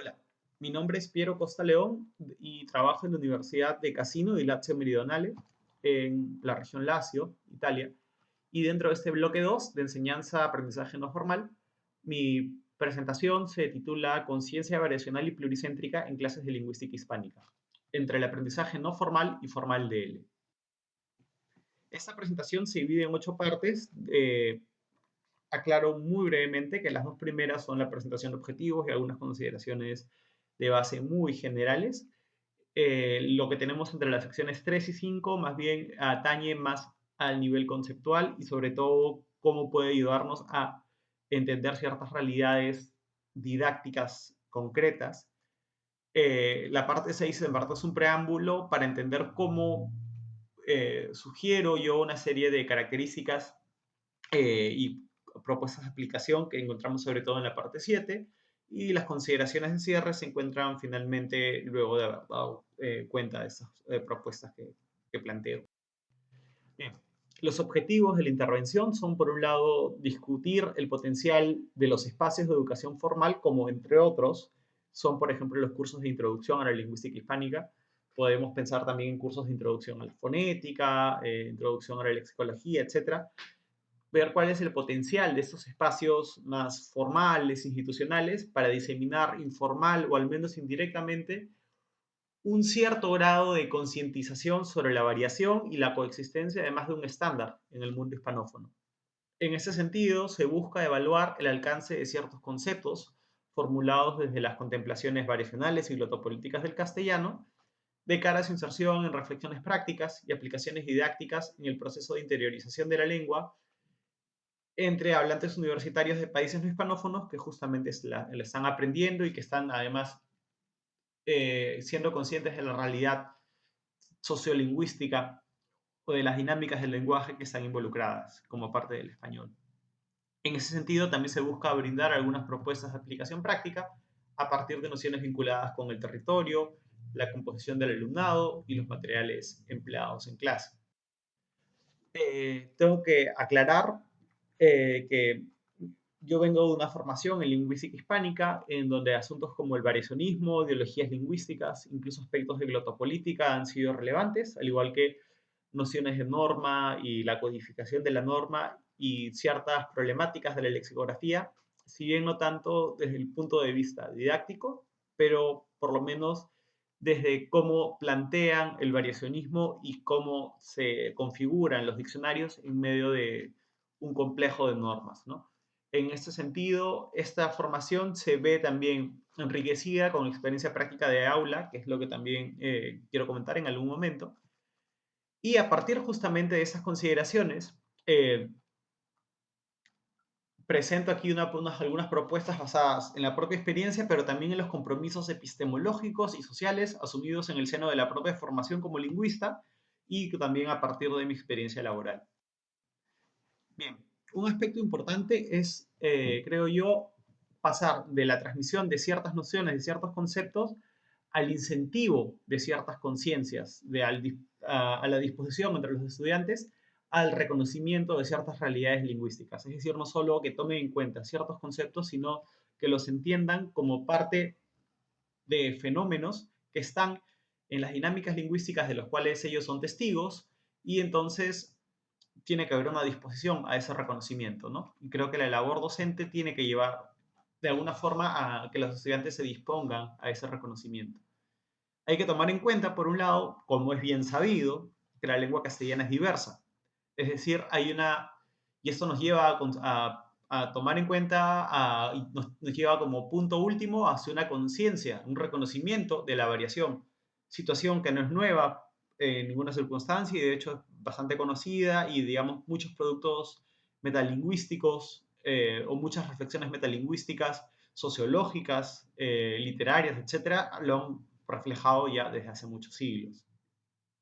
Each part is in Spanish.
Hola, mi nombre es Piero Costa León y trabajo en la Universidad de Cassino di Lazio Meridionale en la región Lazio, Italia. Y dentro de este bloque 2 de enseñanza-aprendizaje no formal, mi presentación se titula Conciencia variacional y pluricéntrica en clases de lingüística hispánica, entre el aprendizaje no formal y formal de L. Esta presentación se divide en 8 partes. Aclaro muy brevemente que las dos primeras son la presentación de objetivos y algunas consideraciones de base muy generales. Lo que tenemos entre las secciones 3 y 5 más bien atañe más al nivel conceptual y sobre todo cómo puede ayudarnos a entender ciertas realidades didácticas concretas. La parte 6 en verdad es un preámbulo para entender cómo sugiero yo una serie de características y propuestas de aplicación que encontramos sobre todo en la parte 7 y las consideraciones de cierre se encuentran finalmente luego de haber dado cuenta de estas propuestas que planteo. Bien. Los objetivos de la intervención son, por un lado, discutir el potencial de los espacios de educación formal, como entre otros son, por ejemplo, los cursos de introducción a la lingüística hispánica. Podemos pensar también en cursos de introducción a la fonética, introducción a la lexicología, etcétera, ver cuál es el potencial de estos espacios más formales, institucionales, para diseminar informal o al menos indirectamente un cierto grado de concientización sobre la variación y la coexistencia además de un estándar en el mundo hispanófono. En ese sentido, se busca evaluar el alcance de ciertos conceptos formulados desde las contemplaciones variacionales y glotopolíticas del castellano, de cara a su inserción en reflexiones prácticas y aplicaciones didácticas en el proceso de interiorización de la lengua entre hablantes universitarios de países no hispanófonos que justamente la están aprendiendo y que están además siendo conscientes de la realidad sociolingüística o de las dinámicas del lenguaje que están involucradas como parte del español. En ese sentido, también se busca brindar algunas propuestas de aplicación práctica a partir de nociones vinculadas con el territorio, la composición del alumnado y los materiales empleados en clase. Tengo que aclarar que yo vengo de una formación en lingüística hispánica, en donde asuntos como el variacionismo, ideologías lingüísticas, incluso aspectos de glotopolítica han sido relevantes, al igual que nociones de norma y la codificación de la norma y ciertas problemáticas de la lexicografía, si bien no tanto desde el punto de vista didáctico, pero por lo menos desde cómo plantean el variacionismo y cómo se configuran los diccionarios en medio de un complejo de normas, ¿no? En este sentido, esta formación se ve también enriquecida con experiencia práctica de aula, que es lo que también quiero comentar en algún momento. Y a partir justamente de esas consideraciones, presento aquí algunas propuestas basadas en la propia experiencia, pero también en los compromisos epistemológicos y sociales asumidos en el seno de la propia formación como lingüista y también a partir de mi experiencia laboral. Bien, un aspecto importante es, creo yo, pasar de la transmisión de ciertas nociones, de ciertos conceptos, al incentivo de ciertas conciencias, a la disposición entre los estudiantes, al reconocimiento de ciertas realidades lingüísticas. Es decir, no solo que tomen en cuenta ciertos conceptos, sino que los entiendan como parte de fenómenos que están en las dinámicas lingüísticas de los cuales ellos son testigos y entonces tiene que haber una disposición a ese reconocimiento, ¿no? Y creo que la labor docente tiene que llevar de alguna forma a que los estudiantes se dispongan a ese reconocimiento. Hay que tomar en cuenta, por un lado, como es bien sabido, que la lengua castellana es diversa. Es decir, y esto nos lleva a tomar en cuenta, y nos lleva como punto último hacia una conciencia, un reconocimiento de la variación. Situación que no es nueva en ninguna circunstancia y de hecho es bastante conocida y digamos muchos productos metalingüísticos o muchas reflexiones metalingüísticas, sociológicas, literarias, etcétera, lo han reflejado ya desde hace muchos siglos.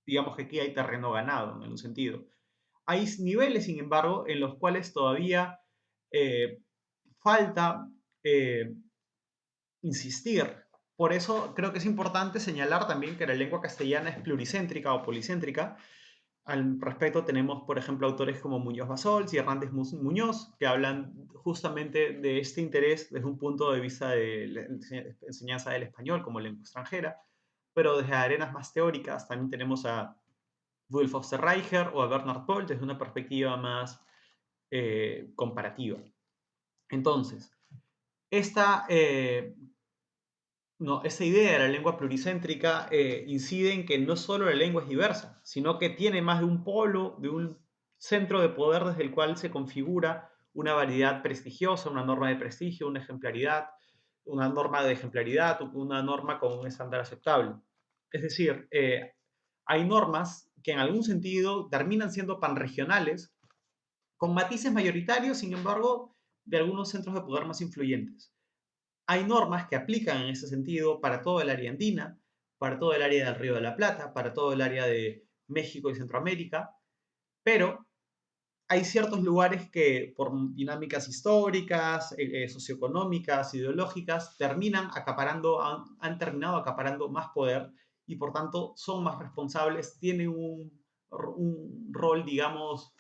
Digamos que aquí hay terreno ganado en un sentido. Hay niveles, sin embargo, en los cuales todavía eh, falta insistir. Por eso creo que es importante señalar también que la lengua castellana es pluricéntrica o policéntrica Al respecto tenemos, por ejemplo, autores como Muñoz Basols y Hernández Muñoz, que hablan justamente de este interés desde un punto de vista de la enseñanza del español como lengua extranjera, pero desde arenas más teóricas también tenemos a Wolf Osterreicher o a Bernard Pohl desde una perspectiva más comparativa. Entonces, esta, no, esta idea de la lengua pluricéntrica incide en que no solo la lengua es diversa, sino que tiene más de un polo, de un centro de poder desde el cual se configura una variedad prestigiosa, una norma de prestigio, una ejemplaridad, una norma de ejemplaridad, una norma con un estándar aceptable. Es decir, hay normas que en algún sentido terminan siendo panregionales, con matices mayoritarios, sin embargo, de algunos centros de poder más influyentes. Hay normas que aplican en ese sentido para todo el área andina, para todo el área del Río de la Plata, para todo el área de México y Centroamérica, pero hay ciertos lugares que por dinámicas históricas, socioeconómicas, ideológicas, han terminado acaparando más poder y por tanto son más responsables, tienen un rol, digamos,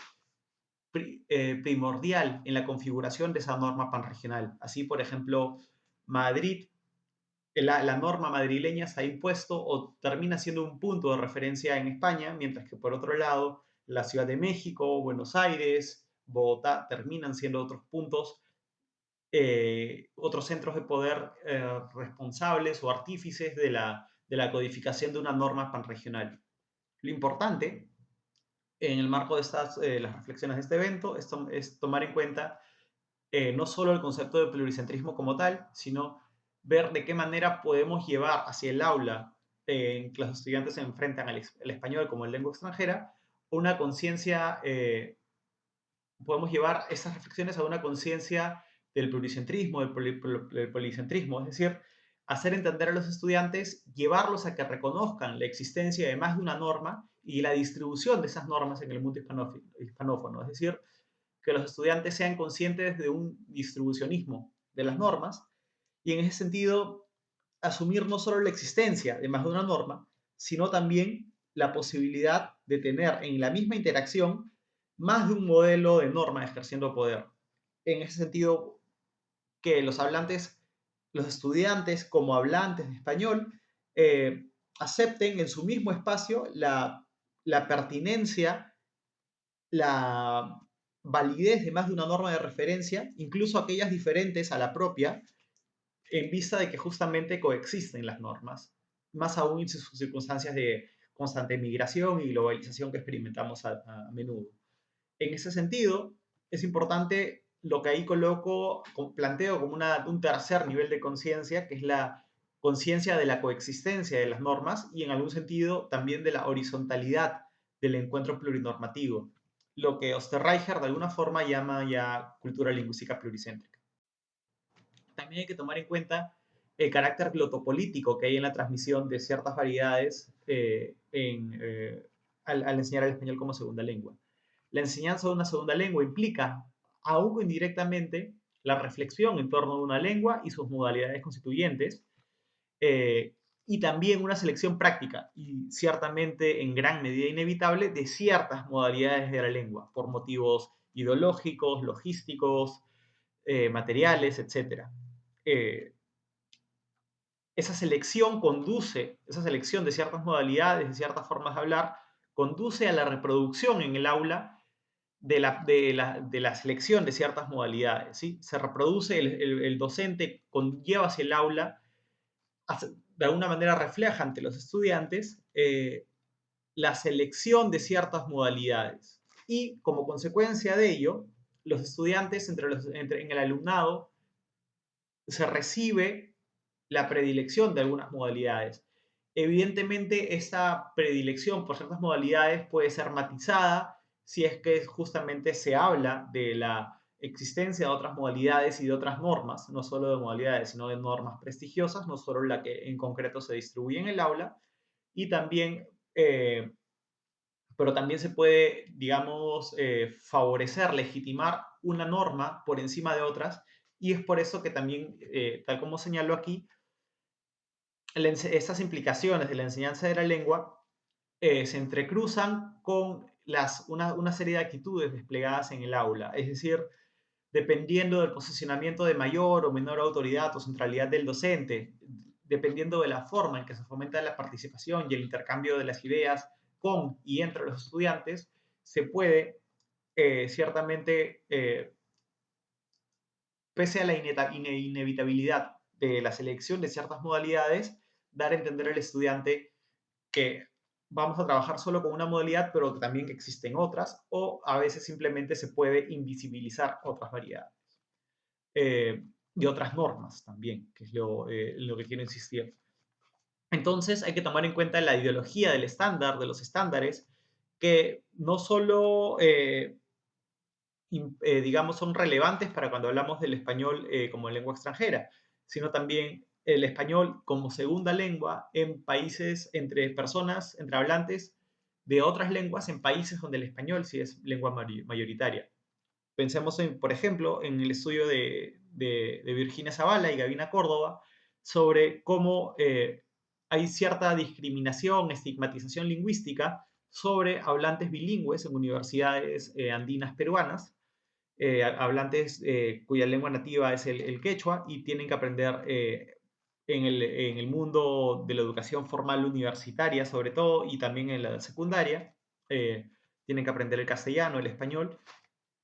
primordial en la configuración de esa norma panregional. Así, por ejemplo, Madrid, la norma madrileña se ha impuesto o termina siendo un punto de referencia en España, mientras que por otro lado, la Ciudad de México, Buenos Aires, Bogotá terminan siendo otros puntos, otros centros de poder responsables o artífices de la codificación de una norma panregional. Lo importante en el marco de las reflexiones de este evento es tomar en cuenta no solo el concepto de pluricentrismo como tal, sino ver de qué manera podemos llevar hacia el aula en que los estudiantes se enfrentan al español como lengua extranjera, una conciencia, podemos llevar esas reflexiones a una conciencia del pluricentrismo, del policentrismo, es decir, hacer entender a los estudiantes, llevarlos a que reconozcan la existencia de más de una norma y la distribución de esas normas en el mundo hispanófono, es decir, que los estudiantes sean conscientes de un distribucionismo de las normas y en ese sentido asumir no solo la existencia de más de una norma, sino también la posibilidad de tener en la misma interacción más de un modelo de norma ejerciendo poder. En ese sentido, que los estudiantes como hablantes de español, acepten en su mismo espacio la pertinencia, la validez de más de una norma de referencia, incluso aquellas diferentes a la propia, en vista de que justamente coexisten las normas, más aún en sus circunstancias de constante migración y globalización que experimentamos a menudo. En ese sentido, es importante lo que ahí planteo como un tercer nivel de conciencia, que es la conciencia de la coexistencia de las normas y en algún sentido también de la horizontalidad del encuentro plurinormativo, lo que Osterreicher de alguna forma llama ya cultura lingüística pluricéntrica. También hay que tomar en cuenta el carácter glotopolítico que hay en la transmisión de ciertas variedades al enseñar el español como segunda lengua. La enseñanza de una segunda lengua implica, aún indirectamente, la reflexión en torno a una lengua y sus modalidades constituyentes, y también una selección práctica y ciertamente en gran medida inevitable de ciertas modalidades de la lengua, por motivos ideológicos, logísticos, materiales, etc. Eh, esa selección de ciertas modalidades, de ciertas formas de hablar, conduce a la reproducción en el aula de la selección de ciertas modalidades. ¿Sí? Se reproduce, el docente lleva hacia el aula, de alguna manera refleja ante los estudiantes la selección de ciertas modalidades. Y como consecuencia de ello, los estudiantes en el alumnado se recibe la predilección de algunas modalidades. Evidentemente, esta predilección por ciertas modalidades puede ser matizada si es que justamente se habla de la existencia de otras modalidades y de otras normas, no solo de modalidades, sino de normas prestigiosas, no solo la que en concreto se distribuye en el aula, y también, pero también se puede, digamos, favorecer, legitimar una norma por encima de otras, y es por eso que también, tal como señalo aquí, estas implicaciones de la enseñanza de la lengua se entrecruzan con una serie de actitudes desplegadas en el aula. Es decir, dependiendo del posicionamiento de mayor o menor autoridad o centralidad del docente, dependiendo de la forma en que se fomenta la participación y el intercambio de las ideas con y entre los estudiantes, se puede ciertamente, pese a la inevitabilidad de la selección de ciertas modalidades, dar a entender al estudiante que vamos a trabajar solo con una modalidad, pero que también existen otras, o a veces simplemente se puede invisibilizar otras variedades. Y otras normas también, que es lo que quiero insistir. Entonces hay que tomar en cuenta la ideología del estándar, de los estándares, que no solo, digamos, son relevantes para cuando hablamos del español como lengua extranjera, sino también el español como segunda lengua en países, entre personas, entre hablantes de otras lenguas en países donde el español sí es lengua mayoritaria. Pensemos, por ejemplo, en el estudio de Virginia Zavala y Gabina Córdoba sobre cómo hay cierta discriminación, estigmatización lingüística sobre hablantes bilingües en universidades andinas peruanas, hablantes cuya lengua nativa es el quechua y tienen que aprender en el mundo de la educación formal universitaria, sobre todo, y también en la secundaria, tienen que aprender el castellano, el español,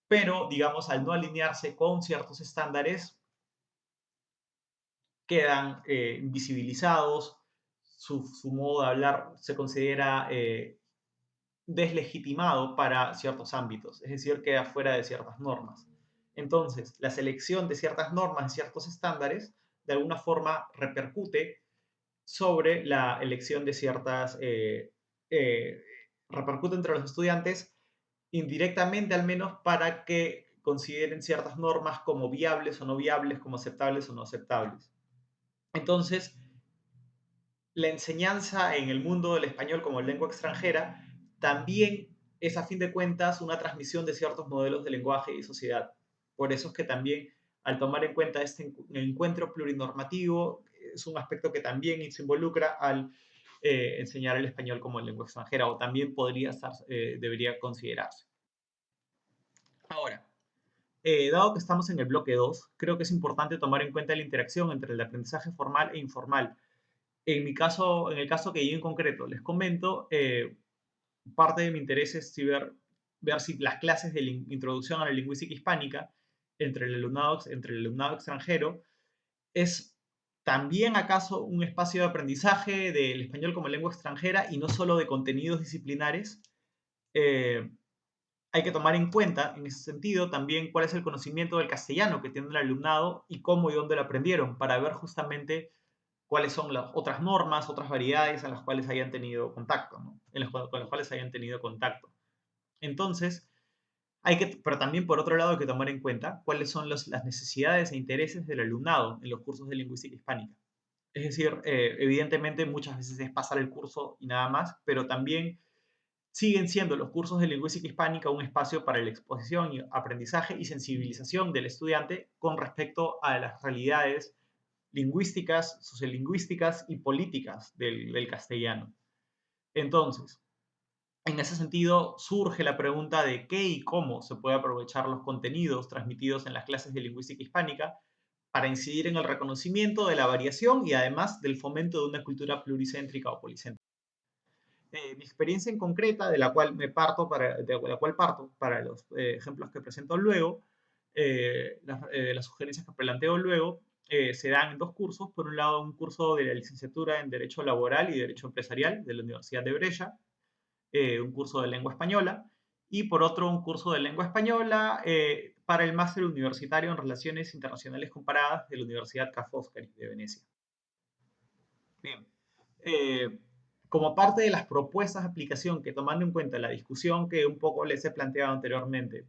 pero, digamos, al no alinearse con ciertos estándares, quedan invisibilizados, su modo de hablar se considera deslegitimado para ciertos ámbitos, es decir, queda fuera de ciertas normas. Entonces, la selección de ciertas normas, de ciertos estándares, de alguna forma repercute sobre la elección de ciertas, eh, repercute entre los estudiantes indirectamente al menos para que consideren ciertas normas como viables o no viables, como aceptables o no aceptables. Entonces, la enseñanza en el mundo del español como lengua extranjera también es a fin de cuentas una transmisión de ciertos modelos de lenguaje y sociedad. Por eso es que también al tomar en cuenta este encuentro plurinormativo es un aspecto que también se involucra al enseñar el español como lengua extranjera o también podría estar, debería considerarse. Ahora, dado que estamos en el bloque 2, creo que es importante tomar en cuenta la interacción entre el aprendizaje formal e informal. En el caso que yo en concreto les comento, parte de mi interés es ver si las clases de introducción a la lingüística hispánica entre el alumnado extranjero es también acaso un espacio de aprendizaje del español como lengua extranjera y no solo de contenidos disciplinares. Eh, Hay que tomar en cuenta, en ese sentido, también cuál es el conocimiento del castellano que tiene el alumnado y cómo y dónde lo aprendieron, para ver justamente cuáles son las otras normas, otras variedades a las cuales hayan tenido contacto, ¿no? Con las cuales hayan tenido contacto. Entonces, pero también por otro lado hay que tomar en cuenta cuáles son las necesidades e intereses del alumnado en los cursos de lingüística hispánica. Es decir, evidentemente muchas veces es pasar el curso y nada más, pero también siguen siendo los cursos de lingüística hispánica un espacio para la exposición y aprendizaje y sensibilización del estudiante con respecto a las realidades lingüísticas, sociolingüísticas y políticas del castellano. Entonces, en ese sentido, surge la pregunta de qué y cómo se puede aprovechar los contenidos transmitidos en las clases de lingüística hispánica para incidir en el reconocimiento de la variación y además del fomento de una cultura pluricéntrica o policéntrica. Mi experiencia en concreta, de la cual parto para los ejemplos que presento luego, las sugerencias que planteo luego, se dan en dos cursos. Por un lado, un curso de la licenciatura en Derecho Laboral y Derecho Empresarial de la Universidad de Brescia, un curso de lengua española, y por otro, un curso de lengua española para el máster universitario en Relaciones Internacionales Comparadas de la Universidad Ca' Foscari de Venecia. Bien. Eh, Como parte de las propuestas de aplicación que tomando en cuenta la discusión que un poco les he planteado anteriormente,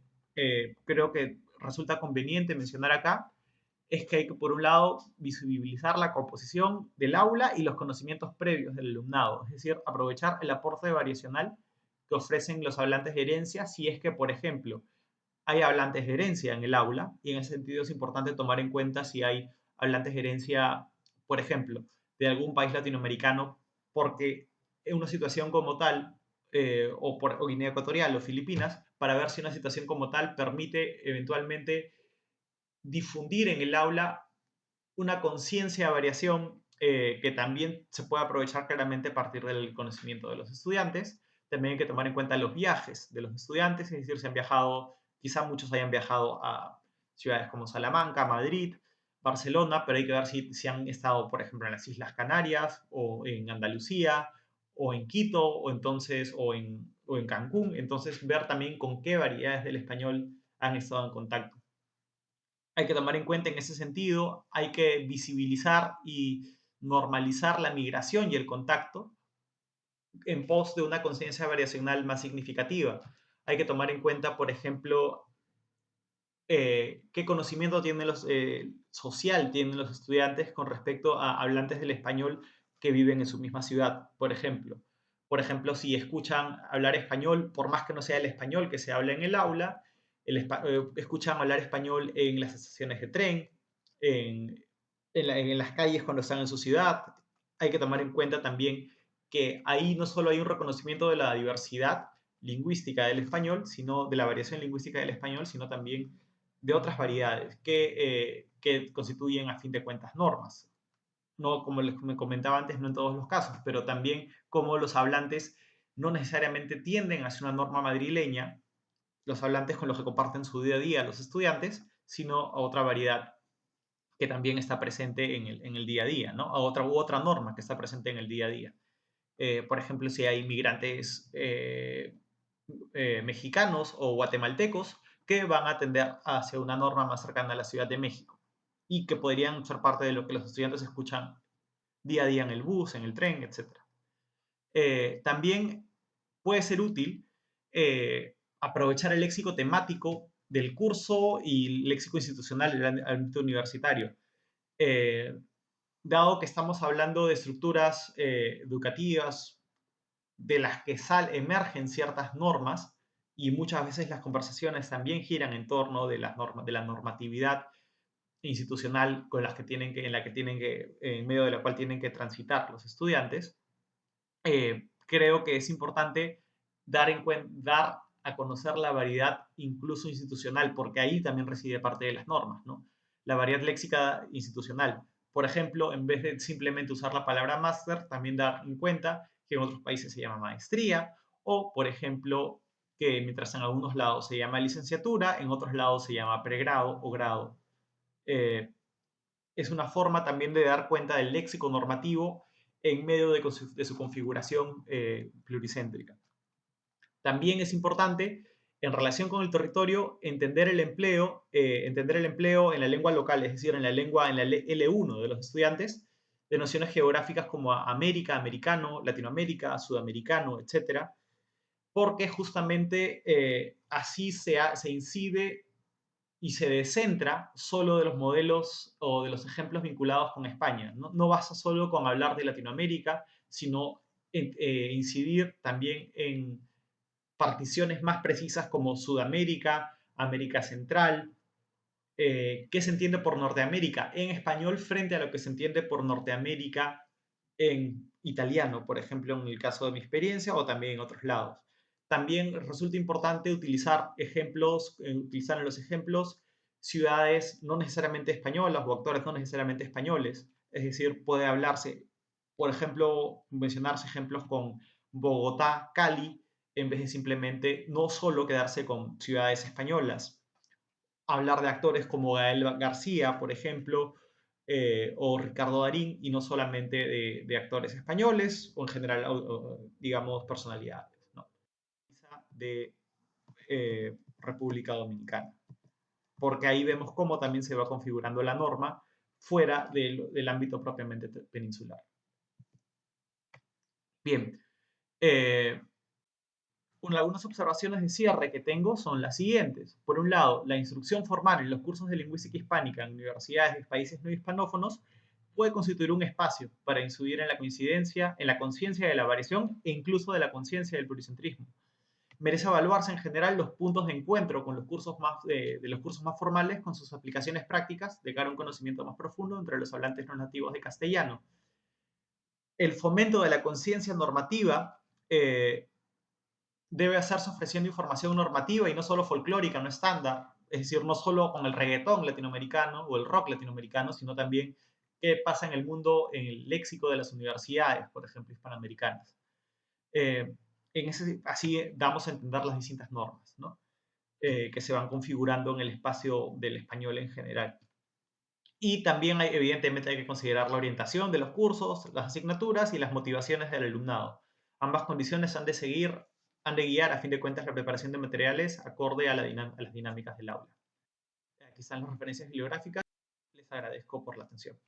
creo que resulta conveniente mencionar acá, es que hay que, por un lado, visibilizar la composición del aula y los conocimientos previos del alumnado, es decir, aprovechar el aporte variacional que ofrecen los hablantes de herencia si es que, por ejemplo, hay hablantes de herencia en el aula, y en ese sentido es importante tomar en cuenta si hay hablantes de herencia, por ejemplo, de algún país latinoamericano, porque en una situación como tal, o Guinea Ecuatorial o Filipinas, para ver si una situación como tal permite eventualmente difundir en el aula una conciencia de variación que también se puede aprovechar claramente a partir del conocimiento de los estudiantes. También hay que tomar en cuenta los viajes de los estudiantes, es decir, si han viajado, quizá muchos hayan viajado a ciudades como Salamanca, Madrid, Barcelona, pero hay que ver si han estado, por ejemplo, en las Islas Canarias o en Andalucía o en Quito o en Cancún. Entonces, ver también con qué variedades del español han estado en contacto. Hay que tomar en cuenta en ese sentido, hay que visibilizar y normalizar la migración y el contacto en pos de una conciencia variacional más significativa. Hay que tomar en cuenta, por ejemplo, qué conocimiento social tienen los estudiantes con respecto a hablantes del español que viven en su misma ciudad, por ejemplo. Por ejemplo, si escuchan hablar español, por más que no sea el español que se habla en el aula, escuchan hablar español en las estaciones de tren, en las calles cuando están en su ciudad. Hay que tomar en cuenta también que ahí no solo hay un reconocimiento de la diversidad lingüística del español, sino de la variación lingüística del español, sino también de otras variedades que constituyen, a fin de cuentas, normas. No, como les comentaba antes, no en todos los casos, pero también como los hablantes no necesariamente tienden hacia una norma madrileña, los hablantes con los que comparten su día a día los estudiantes, sino a otra variedad que también está presente en el día a día, ¿no? A otra norma que está presente en el día a día. Por ejemplo, si hay migrantes mexicanos o guatemaltecos que van a tender hacia una norma más cercana a la Ciudad de México y que podrían ser parte de lo que los estudiantes escuchan día a día en el bus, en el tren, etc. También puede ser útil aprovechar el léxico temático del curso y el léxico institucional del ámbito universitario. Dado que estamos hablando de estructuras educativas de las que emergen ciertas normas y muchas veces las conversaciones también giran en torno de de la normatividad institucional en medio de la cual tienen que transitar los estudiantes. Creo que es importante dar a conocer la variedad incluso institucional, porque ahí también reside parte de las normas, ¿no? La variedad léxica institucional. Por ejemplo, en vez de simplemente usar la palabra máster, también dar en cuenta que en otros países se llama maestría, o, por ejemplo, que mientras en algunos lados se llama licenciatura, en otros lados se llama pregrado o grado. Eh, es una forma también de dar cuenta del léxico normativo en medio de su configuración pluricéntrica. También es importante, en relación con el territorio, entender el empleo en la lengua local, es decir, en la L1 de los estudiantes, de nociones geográficas como América, americano, Latinoamérica, sudamericano, etc. Porque justamente así se incide y se descentra solo de los modelos o de los ejemplos vinculados con España. No basta solo con hablar de Latinoamérica, sino incidir también en particiones más precisas como Sudamérica, América Central, qué se entiende por Norteamérica en español frente a lo que se entiende por Norteamérica en italiano, por ejemplo, en el caso de mi experiencia o también en otros lados. También resulta importante utilizar utilizar en los ejemplos ciudades no necesariamente españolas o actores no necesariamente españoles. Es decir, puede hablarse, por ejemplo, mencionarse ejemplos con Bogotá, Cali, en vez de simplemente no solo quedarse con ciudades españolas. Hablar de actores como Gael García, por ejemplo, o Ricardo Darín, y no solamente de actores españoles o en general, digamos, personalidades, ¿no? De República Dominicana, porque ahí vemos cómo también se va configurando la norma fuera del ámbito propiamente peninsular. Bien, algunas observaciones de cierre que tengo son las siguientes. Por un lado, la instrucción formal en los cursos de lingüística hispánica en universidades de países no hispanófonos puede constituir un espacio para incidir en la conciencia de la variación e incluso de la conciencia del pluricentrismo. Merece evaluarse en general los puntos de encuentro con los cursos de los cursos más formales con sus aplicaciones prácticas de cara a un conocimiento más profundo entre los hablantes no nativos de castellano. El fomento de la conciencia normativa debe hacerse ofreciendo información normativa y no solo folclórica, no estándar. Es decir, no solo con el reggaetón latinoamericano o el rock latinoamericano, sino también qué pasa en el mundo, en el léxico de las universidades, por ejemplo, hispanoamericanas. Eh, así damos a entender las distintas normas, ¿no? Que se van configurando en el espacio del español en general. Y también evidentemente hay que considerar la orientación de los cursos, las asignaturas y las motivaciones del alumnado. Ambas condiciones han de guiar a fin de cuentas la preparación de materiales acorde a a las dinámicas del aula. Aquí están las referencias bibliográficas. Les agradezco por la atención.